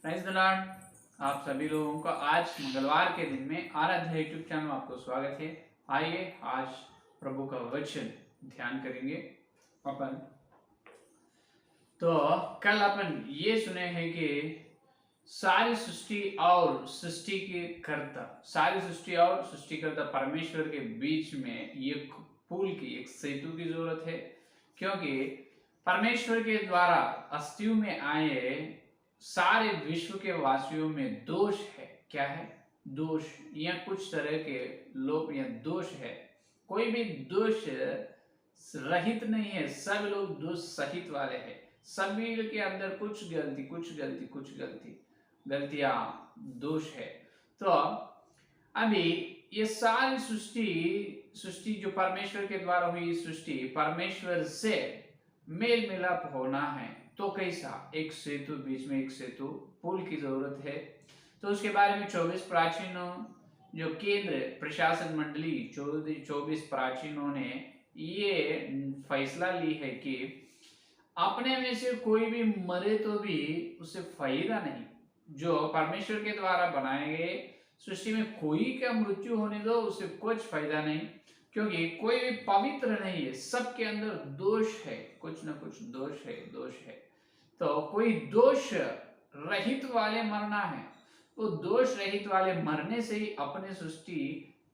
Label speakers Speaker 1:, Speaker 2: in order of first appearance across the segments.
Speaker 1: Praise the Lord. आप सभी लोगों का आज मंगलवार के दिन में आराध्य यूट्यूब चैनल में आपको स्वागत है। आइए आज प्रभु का वचन ध्यान करेंगे अपन। तो कल अपन ये सुने हैं कि सारी सृष्टि और सृष्टि के कर्ता, सारी सृष्टि और सृष्टिकर्ता परमेश्वर के बीच में एक पुल की, एक सेतु की जरूरत है, क्योंकि परमेश्वर के द्वारा अस्तित्व में आए सारे विश्व के वासियों में दोष है। क्या है? दोष या कुछ तरह के लोग या दोष है। कोई भी दोष रहित नहीं है, सब लोग दोष सहित वाले हैं। सभी के अंदर कुछ गलतियां दोष है। तो अभी ये सारी सृष्टि जो परमेश्वर के द्वारा हुई सृष्टि, परमेश्वर से मेल मिलाप होना है तो कैसा? एक सेतु, बीच में एक सेतु पुल की जरूरत है। तो उसके बारे में 24 प्राचीनों, जो केंद्र प्रशासन मंडली 24 प्राचीनों ने ये फैसला ली है कि अपने में से कोई भी मरे तो भी उससे फायदा नहीं। जो परमेश्वर के द्वारा बनाए गए सृष्टि में कोई का मृत्यु होने दो, उससे कुछ फायदा नहीं, क्योंकि कोई भी पवित्र नहीं है। सबके अंदर दोष है, कुछ ना कुछ दोष है। तो कोई दोष रहित वाले मरना है। तो दोष रहित वाले मरने से ही अपने सृष्टि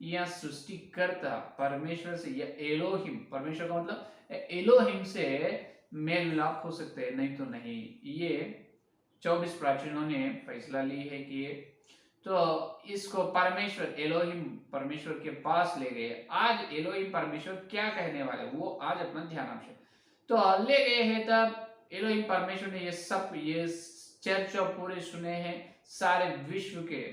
Speaker 1: या सृष्टिकर्ता परमेश्वर से, या एलोहिम, परमेश्वर का मतलब एलोहिम से मेल मिलाप हो सकते हैं, नहीं तो नहीं। ये 24 प्राचीनों ने फैसला ली है कि तो इसको परमेश्वर एलोहिम परमेश्वर के पास ले गए। आज एलोहिम परमेश्वर क्या कहने वाले वो आज अपना ध्यान आपसे तो ले गए हैं। तब एलोहिम परमेश्वर ने ये चर्चा पूरे सुने हैं। सारे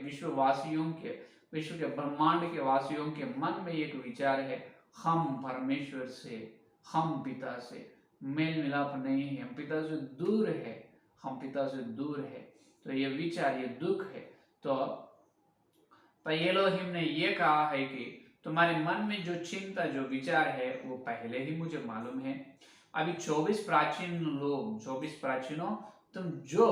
Speaker 1: विश्ववासियों के, विश्व के ब्रह्मांड के वासियों के मन में एक विचार है, हम परमेश्वर से, हम पिता से मेल मिलाप नहीं है, हम पिता से दूर है, हम पिता से दूर है। तो ये विचार, ये दुख है। तो एलोहिम ने ये कहा है कि तुम्हारे मन में जो चिंता, जो विचार है वो पहले ही मुझे मालूम है। अभी 24 प्राचीनों, तुम जो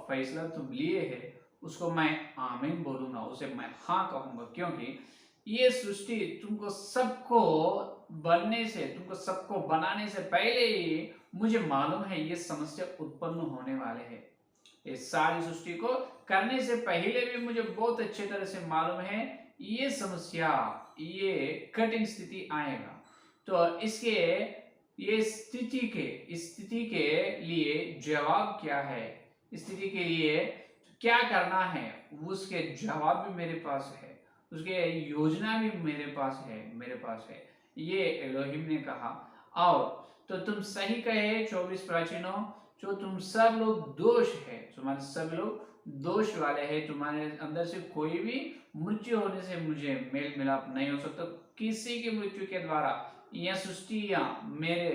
Speaker 1: फैसला तुम लिए है उसको मैं आमीन बोलूंगा, उसे मैं हाँ कहूंगा, क्योंकि ये सृष्टि तुमको सबको बनने से, तुमको सबको बनाने से पहले ही मुझे मालूम है ये समस्या उत्पन्न होने वाले है। इस सारी सृष्टि को करने से पहले भी मुझे बहुत अच्छे तरह से मालूम है ये समस्या, ये कठिन स्थिति आएगा। तो इसके इस स्थिति के लिए जवाब क्या है, स्थिति के लिए क्या करना है, उसके जवाब भी मेरे पास है, उसके योजना भी मेरे पास है। ये एलोहिम ने कहा। और तो तुम सही कहे 24 प्राचीनों, जो तुम सब लोग दोष है, तुम्हारे सब लोग दोष वाले हैं। तुम्हारे अंदर से कोई भी मृत्यु होने से मुझे मेल मिलाप नहीं हो सकता। किसी की मृत्यु के द्वारा या सृष्टि या मेरे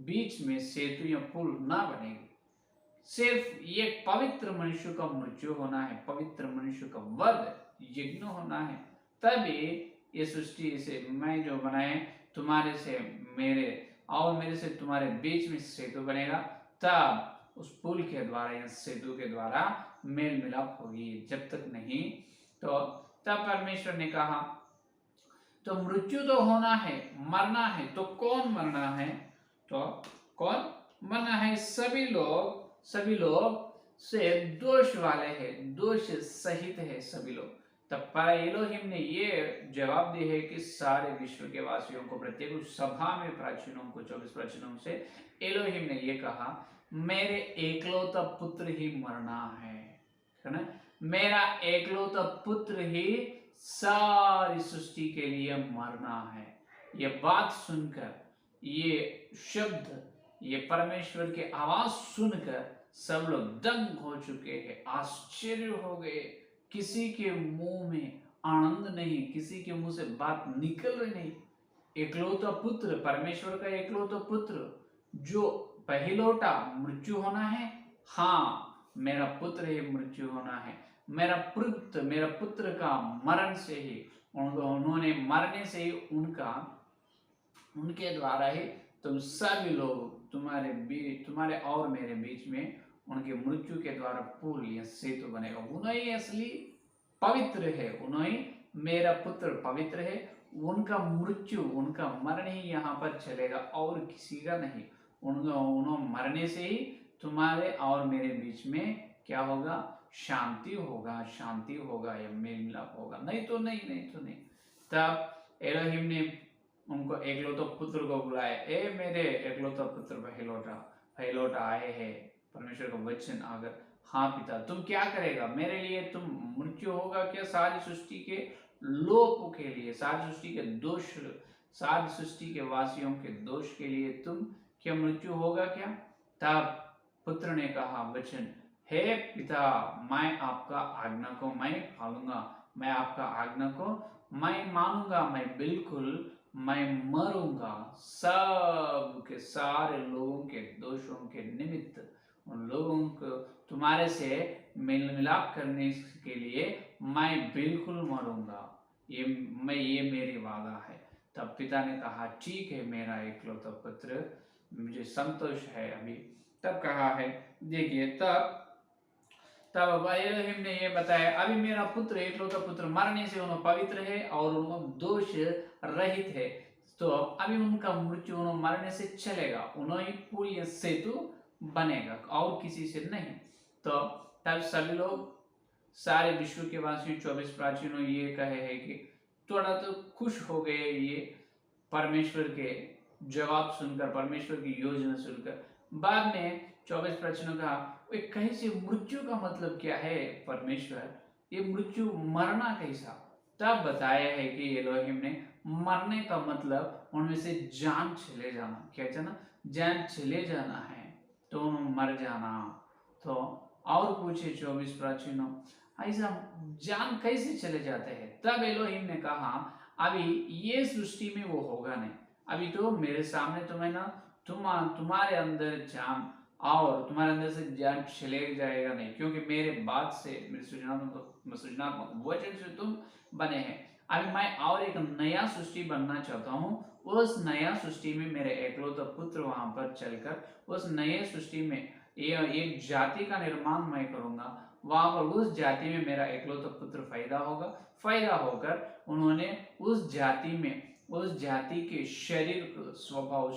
Speaker 1: बीच में सेतु या पुल ना बनेगी। सिर्फ ये पवित्र मनुष्य का मृत्यु होना है, पवित्र मनुष्य का वध यज्ञ होना है, तभी ये सृष्टि से मैं जो बनाए तुम्हारे से मेरे और मेरे से तुम्हारे बीच में सेतु बनेगा। तब उस पुल के द्वारा या सेतु के द्वारा मेल मिलाप होगी। जब तक नहीं तो तब परमेश्वर ने कहा तो मृत्यु तो होना है, मरना है, तो कौन मरना है? तो कौन मरना है? सभी लोग से दोष वाले हैं, दोष सहित है सभी लोग। तब एलोहिम ने ये जवाब दिया है कि सारे विश्व के वासियों को, प्रत्येक सभा में प्राचीनों को, 24 प्राचीनों से एलोहिम ने ये कहा, मेरे एकलौता पुत्र ही मरना है ना? मेरा एकलौता पुत्र ही सारी सृष्टि के लिए मरना है। ये बात सुनकर, ये शब्द, ये परमेश्वर की आवाज सुनकर सब लोग दंग हो चुके हैं, आश्चर्य हो गए। किसी के मुंह में आनंद नहीं, किसी के मुंह से बात निकल रही नहीं। एकलौता पुत्र, परमेश्वर का एकलौता पुत्र, जो पहलौटा मृत्यु होना है, हाँ मेरा पुत्र ही मृत्यु होना है। मेरा पुत्र का मरण से ही, उन्होंने मरने से ही उनके द्वारा ही तुम सभी लोग, तुम्हारे और मेरे बीच में उनके मृत्यु के द्वारा पुल या सेतु बनेगा। उन्हें असली पवित्र है, उन्हें मेरा पुत्र पवित्र है, उनका मृत्यु, उनका मरण ही यहाँ पर चलेगा और किसी का नहीं। उन्होंने मरने से ही तुम्हारे और मेरे बीच में क्या होगा, शांति होगा, शांति होगा या मेल मिलाप होगा, नहीं तो नहीं, नहीं तो नहीं। तब एलोहिम ने उनको एकलौता पुत्र को बुलाया, ए मेरे एकलौता पुत्र पहलौटा आए हैं परमेश्वर का वचन अगर हाँ पिता, तुम क्या करेगा मेरे लिए, तुम मृत्यु होगा क्या सारी सृष्टि के लोप के लिए, सारी सृष्टि के दोष, सारी सृष्टि के वासियों के दोष के लिए तुम क्या मृत्यु होगा क्या। तब पुत्र ने कहा वचन, हे पिता मैं आपका आज्ञा को मैं पालूंगा, मैं आपका आज्ञा को मैं मानूंगा, मैं बिल्कुल मैं मरूंगा सब के सारे लोगों के दोषों के निमित्त, उन लोगों को तुम्हारे से मेल मिलाप करने के लिए मैं बिल्कुल मरूंगा, ये मेरी वादा है। तब पिता ने कहा ठीक है मेरा एकलौता पुत्र, मुझे संतोष है अभी। तब कहा है, देखिए तब एलोहिम ने ये बताया, अभी मेरा पुत्र एकलौता पुत्र मरने से उन्होंने पवित्र है और उन्होंने दोष रहित है, तो अभी उनका मृत्यु उन्होंने मरने से चलेगा, उन्होंने पुल या सेतु बनेगा और किसी से नहीं। तो तब सभी लोग, सारे विश्व के वासियों 24 प्राचीनों ये कहे है कि थोड़ा तो खुश हो गए ये परमेश्वर के जवाब सुनकर, परमेश्वर की योजना सुनकर। बाद में 24 प्राचीनों कहा, कहीं से मृत्यु का मतलब क्या है परमेश्वर, ये मृत्यु मरना कैसा। तब बताया है कि एलोहिम ने मरने का मतलब उनमें से जान चले जाना, क्या जाना, जान चले जाना है, तो उन्होंने मर जाना। तो और पूछे 24 प्राचीनों, ऐसा जान कैसे चले जाते हैं। तब एलोहिम ने कहा, अभी ये सृष्टि में वो होगा नहीं, अभी तो मेरे सामने तुम्हें ना तुम्हारे अंदर जान और तुम्हारे अंदर से जान चले जाएगा नहीं, क्योंकि मेरे बाद से, मेरे सृजनात्मक वचन से तुम बने हैं। अभी मैं और एक नया सृष्टि बनना चाहता हूँ, उस नया सृष्टि में मेरे एकलौता पुत्र वहां पर चलकर उस नए सृष्टि में एक जाति का निर्माण मैं करूंगा, वहां पर उस जाति में मेरा एकलौता पुत्र पैदा होगा, पैदा होकर उन्होंने उस जाति में, उस जाति के शरीर को, स्वभाव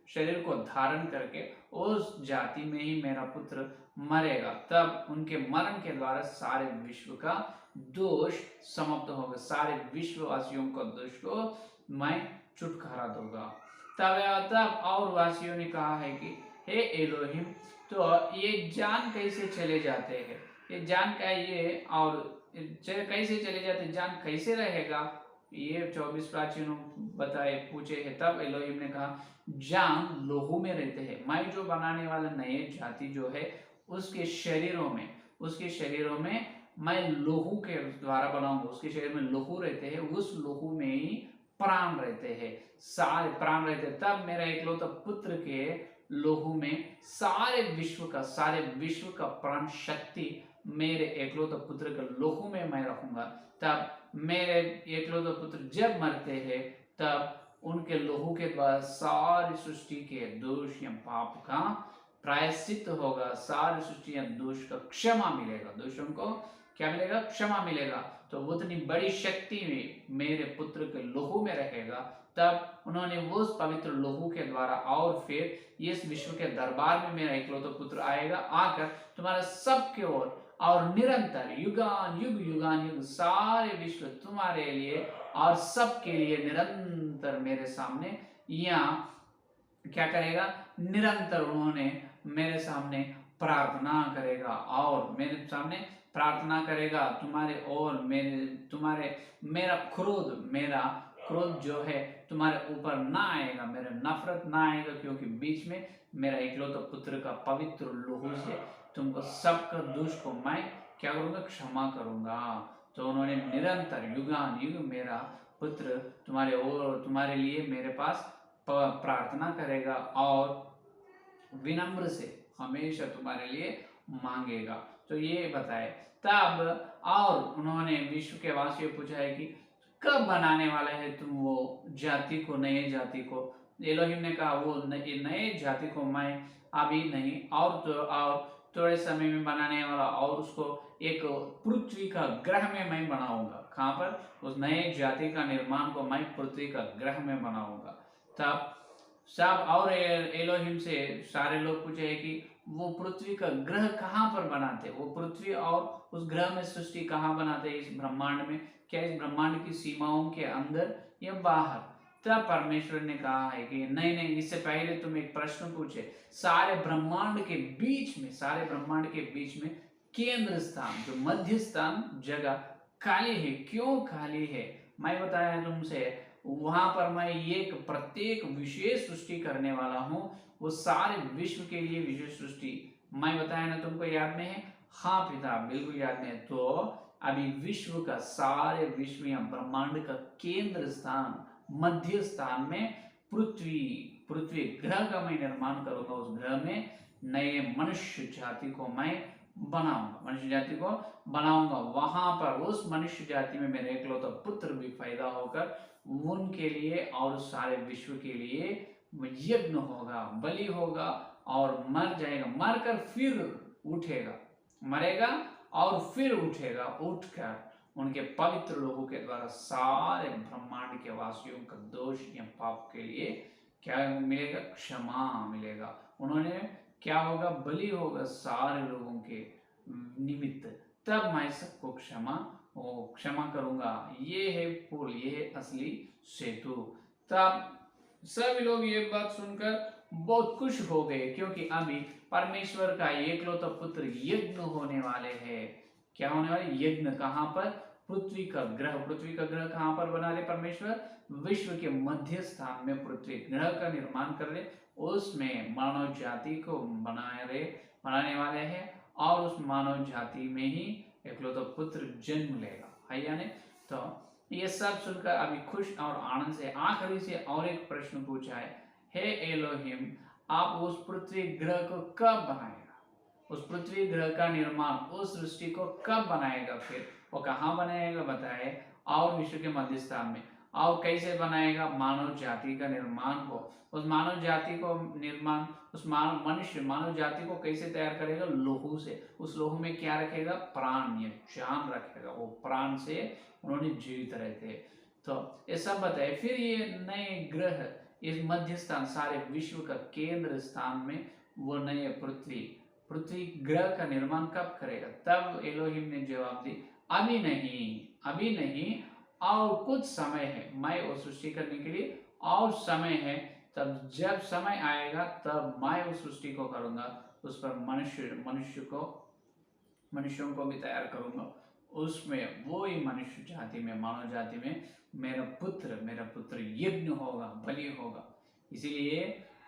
Speaker 1: शरीर को धारण करके उस जाति में ही मेरा पुत्र मरेगा। तब उनके मरण के द्वारा सारे विश्व का दोष समाप्त होगा, सारे विश्ववासियों का दोष को मैं छुटकारा दूंगा। तब और वासियों ने कहा है कि हे एलोहिम, तो ये जान कैसे चले जाते हैं, ये जान का ये और कैसे चले जाते, जान कैसे रहेगा, ये 24 प्राचीनों बताए पूछे है। तब एलोहिम ने कहा, जान लोहू में रहते हैं, मैं जो बनाने वाला नए जाति जो है उसके शरीरों में मैं लोहू के द्वारा बनाऊंगा, उसके शरीर में लोहू रहते हैं, उस लोहू में ही प्राण रहते हैं, सारे प्राण रहते हैं। तब मेरा एकलौता पुत्र के लोहू में सारे विश्व का प्राण शक्ति मेरे एकलौता पुत्र के लोहू में मैं रखूंगा। तब मेरे एकलौता पुत्र जब मरते हैं तब उनके लोहू के द्वारा सारी सृष्टि के दोष या पाप का प्रायश्चित होगा, सारी सृष्टि या दोष का क्षमा मिलेगा, दोषों को क्या मिलेगा, क्षमा मिलेगा। तो उतनी बड़ी शक्ति में मेरे पुत्र के लोहू में रहेगा। तब उन्होंने वो उस पवित्र लोहू के द्वारा और फिर इस विश्व के दरबार में मेरा एकलौता पुत्र आएगा, आकर तुम्हारा सबके और निरंतर युगान युग सारे विश्व तुम्हारे लिए और सबके लिए निरंतर मेरे सामने यहाँ क्या करेगा, निरंतर उन्होंने मेरे सामने प्रार्थना करेगा और मेरे सामने प्रार्थना करेगा मेरा क्रोध जो है तुम्हारे ऊपर ना आएगा, मेरा नफरत ना आएगा, क्योंकि बीच में मेरा एकलौता पुत्र का पवित्र लोहू से तुमको सबका दोष को मैं क्या करूंगा, क्षमा करूंगा। तो उन्होंने निरंतर युगान युग मेरा पुत्र तुम्हारे लिए मेरे पास प्रार्थना करेगा और विनम्र से हमेशा तुम्हारे लिए मांगेगा। तो ये बताए। तब और उन्होंने विश्व के वासियों पूछा है कि कब बनाने वाला है तुम वो जाति को, नए जाति को। एलोहिम ने कहा वो नए जाति को मैं अभी नहीं, और थोड़े समय में बनाने वाला, और उसको एक पृथ्वी का ग्रह में मैं बनाऊंगा। कहाँ पर? उस नए जाति का निर्माण को मैं पृथ्वी का ग्रह में बनाऊंगा। तब सब और एलोहिम से सारे लोग पूछे कि वो पृथ्वी का ग्रह कहाँ पर बनाते, वो पृथ्वी और उस ग्रह में सृष्टि कहाँ बनाते, इस ब्रह्मांड में? क्या इस ब्रह्मांड की सीमाओं के अंदर या बाहर? तब परमेश्वर ने कहा है कि नहीं नहीं, इससे पहले तुम एक प्रश्न पूछे, सारे ब्रह्मांड के बीच में, सारे ब्रह्मांड के बीच में केंद्र स्थान, जो मध्य स्थान जगह खाली है, क्यों खाली है? मैं बताया तुमसे, वहां पर मैं एक प्रत्येक विशेष सृष्टि करने वाला हूं, वो सारे विश्व के लिए विशेष सृष्टि। मैं बताया ना तुमको, याद में है? हाँ पिता, बिल्कुल याद में है। तो अभी विश्व का, सारे विश्व या ब्रह्मांड का केंद्र स्थान, मध्य स्थान में पृथ्वी, पृथ्वी ग्रह का मैं निर्माण करूंगा। उस ग्रह में नए मनुष्य जाति को मैं बनाऊंगा, मनुष्य जाति को बनाऊंगा। वहां पर उस मनुष्य जाति में मेरे इकलौता पुत्र भी पैदा होकर उनके लिए और सारे विश्व के लिए यज्ञ होगा, बलि होगा, और मर जाएगा, मरकर फिर उठेगा, मरेगा और फिर उठेगा, उठकर उनके पवित्र लोगों के द्वारा सारे ब्रह्मांड के वासियों का दोष या पाप के लिए क्या मिलेगा? क्षमा मिलेगा। उन्होंने क्या होगा? बलि होगा सारे लोगों के निमित्त। तब मैं सबको क्षमा करूंगा। ये है पुल, ये है असली सेतु। तब सभी लोग ये बात सुनकर बहुत खुश हो गए, क्योंकि अभी परमेश्वर का एकलौता पुत्र यज्ञ होने वाले हैं। क्या होने वाले? यज्ञ। कहाँ पर? पृथ्वी का ग्रह। पृथ्वी का ग्रह कहाँ पर बना रहे परमेश्वर? विश्व के मध्य स्थान में पृथ्वी ग्रह का निर्माण कर रहे, उसमें मानव जाति को बनाने वाले हैं, और उस मानव जाति में ही एकलौता पुत्र जन्म लेगा, है या नहीं? तो ये सब सुनकर अभी खुश और आनंद से आखिरी से और एक प्रश्न पूछा है, हे एलोहिम, आप उस पृथ्वी ग्रह को कब बनाएगा? उस पृथ्वी ग्रह का निर्माण, उस सृष्टि को कब बनाएगा? फिर वो कहाँ बनाएगा बताए? और विश्व के मध्य स्थान में। और कैसे बनाएगा? मानव जाति का निर्माण को, उस मानव जाति को निर्माण, उस मानव जाति को कैसे तैयार करेगा? लोहू से। उस लोहू में क्या रखेगा? प्राण या जान रखेगा। वो प्राण से उन्होंने जीवित रहते। तो ये सब बताए। फिर ये नए ग्रह, इस मध्य स्थान, सारे विश्व का केंद्र स्थान में वो नए पृथ्वी ग्रह का निर्माण कब करेगा? तब एलोहिम ने जवाब दी, अभी नहीं, अभी नहीं, और कुछ समय है, मैं वो सृष्टि करने के लिए और समय है। तब जब समय आएगा तब मैं उस सृष्टि को करूंगा, उस पर मनुष्यों को भी तैयार करूंगा। उसमें वो ही मनुष्य जाति में, मानव जाति में मेरा पुत्र यज्ञ होगा, बलि होगा। इसीलिए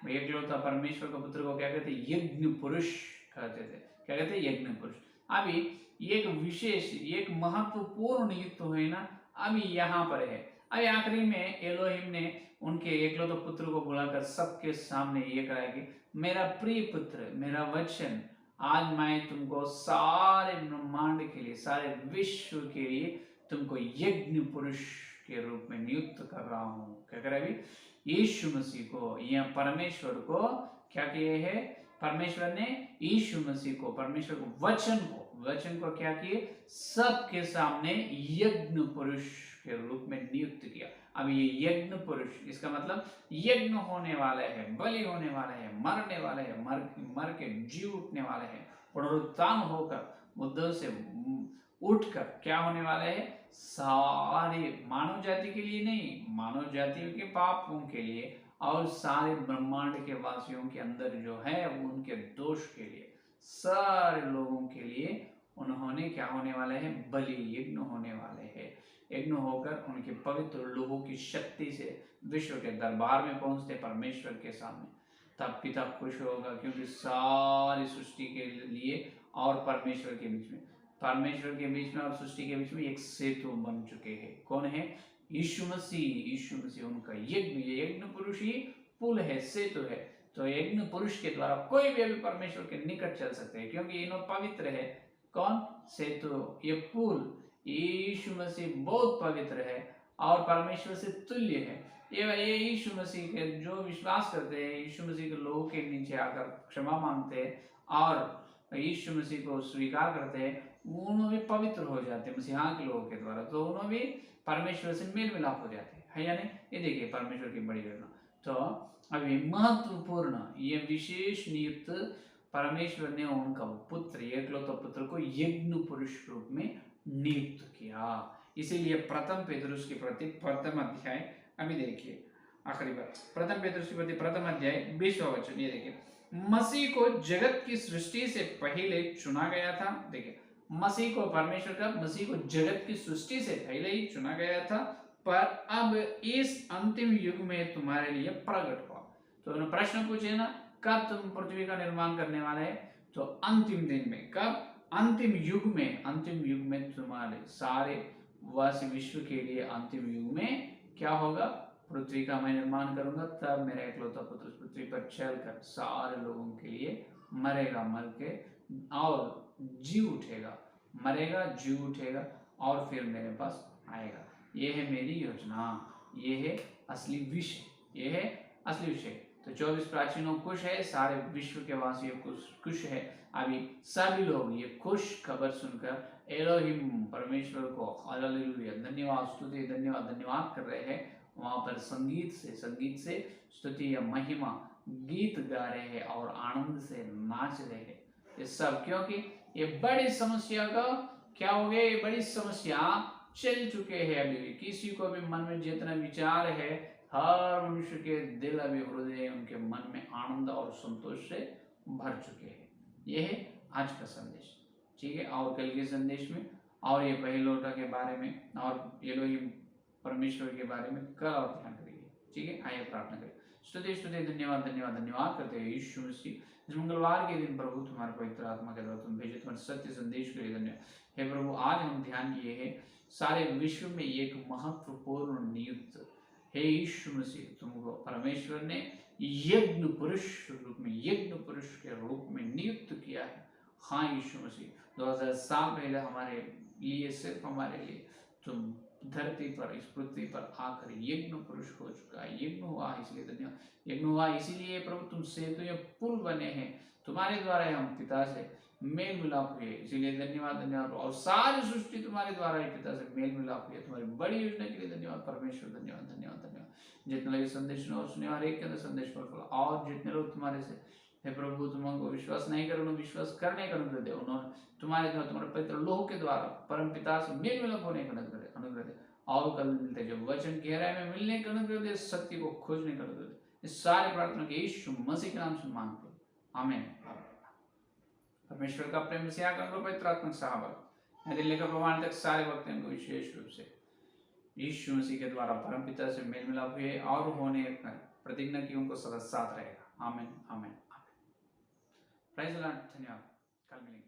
Speaker 1: एकलौता परमेश्वर का पुत्र को क्या कहते? यज्ञ पुरुष कहते थे। क्या कहते? यज्ञ पुरुष। अभी एक विशेष, एक महत्वपूर्ण युक्त हुए ना, अभी यहाँ पर है। अभी आखिरी में एलोहिम ने उनके एकलौता पुत्र को बुलाकर सबके सामने ये कहा कि मेरा प्रिय पुत्र, मेरा वचन, आज मैं तुमको सारे ब्रह्मांड के लिए, सारे विश्व के लिए तुमको यज्ञ पुरुष के रूप में नियुक्त कर रहा हूं। क्या कर रहा है? यीशु मसीह को या परमेश्वर को क्या किए है? परमेश्वर ने यीशु मसीह को, परमेश्वर को, वचन को क्या किए? सबके सामने यज्ञ पुरुष के रूप में नियुक्त किया। अब ये यज्ञ पुरुष, इसका मतलब यज्ञ होने वाले हैं, बलि होने वाले हैं, मरने वाले हैं, मर के जी उठने वाले हैं, पुनरुत्थान होकर मुद्दों से उठकर क्या होने वाले हैं? सारे मानव जाति के लिए नहीं, मानव जाति के पापों के लिए, और सारे ब्रह्मांड के वासियों के अंदर जो है उनके दोष के लिए, सारे लोगों के लिए उन्होंने क्या होने वाले हैं? बलि, यज्ञ होने वाले हैं। यज्ञ होकर उनके पवित्र लोगों की शक्ति से विश्व के दरबार में पहुंचते परमेश्वर के सामने। तब पिता खुश होगा, क्योंकि सारी सृष्टि के लिए और परमेश्वर के बीच में, और सृष्टि के बीच में एक सेतु बन चुके हैं। कौन है? यीशु मसीह उनका यज्ञ पुरुष ही पुल है, सेतु है। तो यज्ञ पुरुष के द्वारा कोई भी अभी परमेश्वर के निकट चल सकते हैं, क्योंकि इन्हों पवित्र है। कौन? सेतु, ये पुल। यीशु मसीह बहुत पवित्र है और परमेश्वर से तुल्य है। ये यीशु मसीह के जो विश्वास करते हैं, यीशु मसीह के लोगों के नीचे आकर क्षमा मांगते हैं और यीशु मसीह को स्वीकार करते हैं, उन्होंने भी पवित्र हो जाते हैं मसीहा के लोगों के द्वारा, तो उन्होंने भी परमेश्वर से मेल मिलाप हो जाते हैं, है या नहीं? ये देखिए परमेश्वर की बड़ी योजना। तो अभी महत्वपूर्ण ये विशेष नियुक्त परमेश्वर ने उनका पुत्र, एकलौता पुत्र को यज्ञ पुरुष रूप में नियुक्त किया। इसीलिए प्रथम पेतरुस के प्रति प्रथम अध्याय, अभी देखिए आखिरी बार, प्रथम पेतरुस के प्रति प्रथम अध्याय 20वां वचन, ये देखिए, मसीह को जगत की सृष्टि से पहले चुना गया था। देखिए मसीह को, परमेश्वर का मसीह को जगत की सृष्टि से पहले ही चुना गया था, पर अब इस अंतिम युग में तुम्हारे लिए प्रकट हुआ। तो उन्होंने प्रश्न पूछे ना, कब तुम पृथ्वी का निर्माण करने वाले हैं? तो अंतिम दिन में। कब? अंतिम युग में। अंतिम युग में तुम्हारे सारे वासी विश्व के लिए अंतिम युग में क्या होगा? पृथ्वी का मैं निर्माण करूंगा, तब मेरा एकलौता पुत्र पृथ्वी पर चलकर सारे लोगों के लिए मरेगा, मर के और जी उठेगा, मरेगा जी उठेगा और फिर मेरे पास आएगा। ये है मेरी योजना, ये है असली विषय, ये है असली विषय। तो 24 प्राचीनों खुश है, सारे विश्व के वासियों खुश है। अभी सभी लोग ये खुश खबर सुनकर एलोहिम परमेश्वर को हालेलुया, धन्यवाद, स्तुति, धन्यवाद, धन्यवाद कर रहे हैं। वहां पर संगीत से स्तुति या महिमा गीत गा रहे हैं और आनंद से नाच रहे हैं। ये सब क्योंकि ये बड़ी समस्या का क्या हो गया? ये बड़ी समस्या चल चुके हैं। अभी किसी को भी मन में जितना विचार है, हर मनुष्य के दिल अभी हृदय उनके मन में आनंद और संतोष से भर चुके हैं। यह है आज का संदेश, ठीक है। और कल के संदेश में और ये पहिलोटा के बारे में और एलोहिम परमेश्वर के बारे में कल और ध्यान करिए, ठीक है। आइए प्रार्थना करें। स्तुति स्तुति धन्यवाद धन्यवाद धन्यवाद करते हैं यीशु मसीह। इस मंगलवार के दिन प्रभु तुम्हारे पवित्र आत्मा के द्वारा तुम भेजे तुम्हारे सत्य संदेश के लिए धन्यवाद। हे प्रभु, आज हम ध्यान किए हैं सारे विश्व में एक महत्वपूर्ण नियुक्त, हे यीशु मसीह, तुमको परमेश्वर ने यज्ञ पुरुष रूप में, यज्ञ पुरुष के रूप में नियुक्त किया है। हाँ यीशु मसीह, 2000 साल पहले हमारे लिए, सिर्फ हमारे लिए तुम धरती पर, इस पृथ्वी पर आकर यज्ञ पुरुष हो चुका है। यज्ञ हुआ इसलिए धन्यवाद, यज्ञ हुआ इसीलिए प्रभु तुम सेतु या पुल बने हैं, तुम्हारे द्वारा हम पिता से मेल मिलाप हुए, इसीलिए धन्यवाद धन्यवाद। और सारी सृष्टि तुम्हारे द्वारा ही पिता से मेल मिलाप हुई, तुम्हारी बड़ी योजना के लिए धन्यवाद परमेश्वर, धन्यवाद धन्यवाद धन्यवाद। जितने लोग संदेश सुने हर एक के अंदर संदेश पर फल, और जितने लोग तुम्हारे से हे प्रभु तुमको विश्वास नहीं कर, उन्हें विश्वास करने का अनुग्रह दे। उन्होंने तुम्हारे द्वारा, तुम्हारे पवित्र लोह के द्वारा परम पिता से मेल मिलाप होने का अनुग्रह दे। और कल मिलते जो वचन गहराई में मिलने का अनुग्रह दे, सत्य को खोजने का अनुग्रह दे। इस सारे प्रार्थना के यीशु मसीह के नाम से मांगते हैं, आमीन। परमेश्वर का प्रेम से आकर पवित्र आत्मा सहाबत दिल्ली का प्रमाण तक सारे वक्त को विशेष रूप से यीशु मसीह के द्वारा परम पिता से मेल मिलाप हुए और होने प्रतिज्ञा की उनको सदा साथ रहेगा, आमीन आमीन आमीन। प्रेज़ द लॉर्ड, धन्यवाद। कल मिलेंगे।